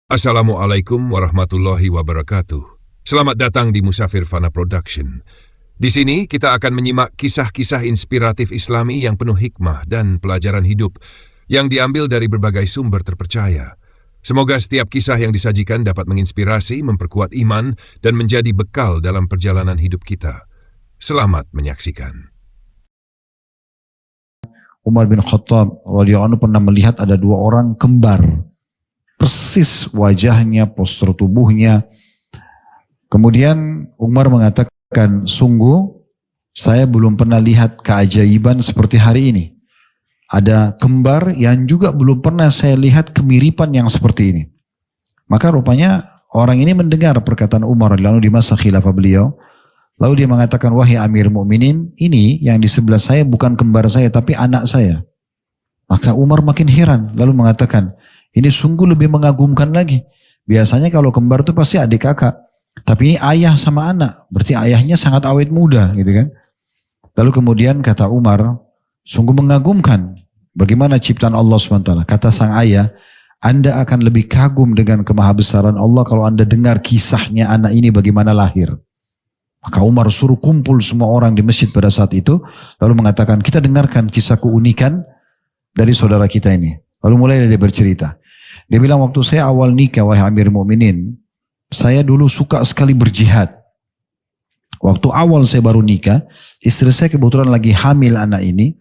Assalamualaikum warahmatullahi wabarakatuh. Selamat datang di Musafir Fana Production. Di sini kita akan menyimak kisah-kisah inspiratif Islami yang penuh hikmah dan pelajaran hidup yang diambil dari berbagai sumber terpercaya. Semoga setiap kisah yang disajikan dapat menginspirasi, memperkuat iman, dan menjadi bekal dalam perjalanan hidup kita. Selamat menyaksikan. Umar bin Khattab radhiyallahu anhu pernah melihat ada dua orang kembar. Persis wajahnya, postur tubuhnya. Kemudian Umar mengatakan, sungguh saya belum pernah lihat keajaiban seperti hari ini. Ada kembar yang juga belum pernah saya lihat kemiripan yang seperti ini. Maka rupanya orang ini mendengar perkataan Umar radhiyallahu anhu di masa khilafah beliau. Lalu dia mengatakan, wahai Amir Mukminin, ini yang di sebelah saya bukan kembar saya tapi anak saya. Maka Umar makin heran lalu mengatakan, ini sungguh lebih mengagumkan lagi. Biasanya kalau kembar itu pasti adik kakak. Tapi ini ayah sama anak. Berarti ayahnya sangat awet muda gitu kan. Lalu kemudian kata Umar, sungguh mengagumkan. Bagaimana ciptaan Allah SWT. Kata sang ayah, Anda akan lebih kagum dengan kemahabesaran Allah kalau Anda dengar kisahnya anak ini bagaimana lahir. Maka Umar suruh kumpul semua orang di masjid pada saat itu. Lalu mengatakan, kita dengarkan kisah keunikan dari saudara kita ini. Lalu mulai dia bercerita. Dia bilang, waktu saya awal nikah, wahai Amir Mukminin, saya dulu suka sekali berjihad. Waktu awal saya baru nikah, istri saya kebetulan lagi hamil anak ini,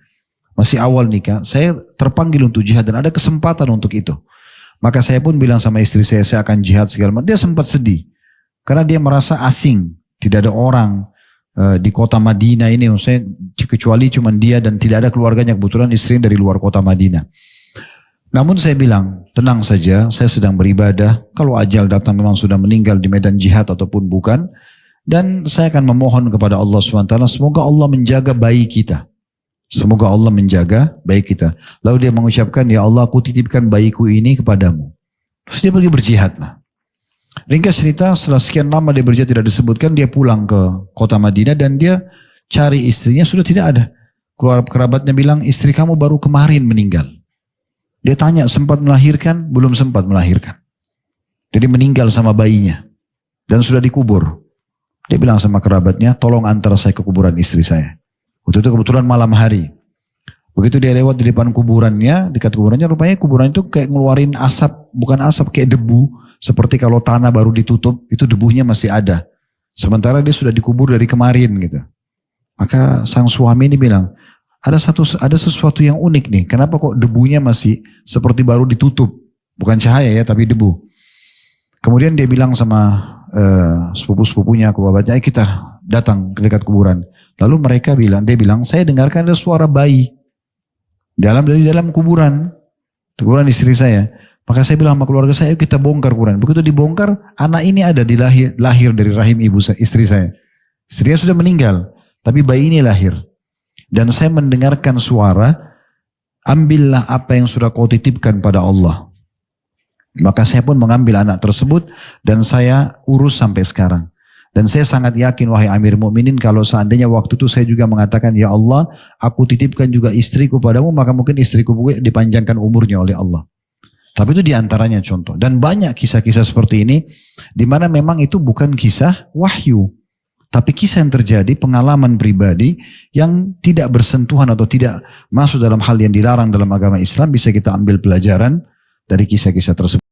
masih awal nikah, saya terpanggil untuk jihad dan ada kesempatan untuk itu. Maka saya pun bilang sama istri saya akan jihad segala macam. Dia sempat sedih, karena dia merasa asing, tidak ada orang di kota Madinah ini, saya kecuali cuma dia dan tidak ada keluarganya, kebetulan istri dari luar kota Madinah. Namun saya bilang, tenang saja, saya sedang beribadah. Kalau ajal datang memang sudah meninggal di medan jihad ataupun bukan. Dan saya akan memohon kepada Allah SWT, semoga Allah menjaga bayi kita. Semoga Allah menjaga bayi kita. Lalu dia mengucapkan, ya Allah, aku titipkan bayiku ini kepadamu. Terus dia pergi berjihad. Ringkas cerita, setelah sekian lama dia berjihad tidak disebutkan, dia pulang ke kota Madinah dan dia cari istrinya, sudah tidak ada. Keluarga kerabatnya bilang, istri kamu baru kemarin meninggal. Dia tanya, sempat melahirkan? Belum sempat melahirkan. Jadi meninggal sama bayinya. Dan sudah dikubur. Dia bilang sama kerabatnya, tolong antar saya ke kuburan istri saya. Waktu itu kebetulan malam hari. Begitu dia lewat di depan kuburannya, dekat kuburannya, rupanya kuburan itu kayak ngeluarin asap, bukan asap, kayak debu. Seperti kalau tanah baru ditutup, itu debunya masih ada. Sementara dia sudah dikubur dari kemarin gitu. Maka sang suami ini bilang, ada sesuatu yang unik nih. Kenapa kok debunya masih seperti baru ditutup? Bukan cahaya ya, tapi debu. Kemudian dia bilang sama sepupu-sepupunya, kerabatnya, kita datang ke dekat kuburan. Lalu dia bilang, saya dengarkan ada suara bayi dari dalam kuburan istri saya. Maka saya bilang sama keluarga saya, ayo kita bongkar kuburan. Begitu dibongkar, anak ini ada lahir dari rahim istri saya. Istrinya sudah meninggal, tapi bayi ini lahir. Dan saya mendengarkan suara, ambillah apa yang sudah kau titipkan pada Allah. Maka saya pun mengambil anak tersebut dan saya urus sampai sekarang. Dan saya sangat yakin, wahai Amir Mukminin, kalau seandainya waktu itu saya juga mengatakan, ya Allah, aku titipkan juga istriku padamu, maka mungkin istriku dipanjangkan umurnya oleh Allah. Tapi itu diantaranya contoh. Dan banyak kisah-kisah seperti ini, di mana memang itu bukan kisah wahyu. Tapi kisah yang terjadi, pengalaman pribadi yang tidak bersentuhan atau tidak masuk dalam hal yang dilarang dalam agama Islam, bisa kita ambil pelajaran dari kisah-kisah tersebut.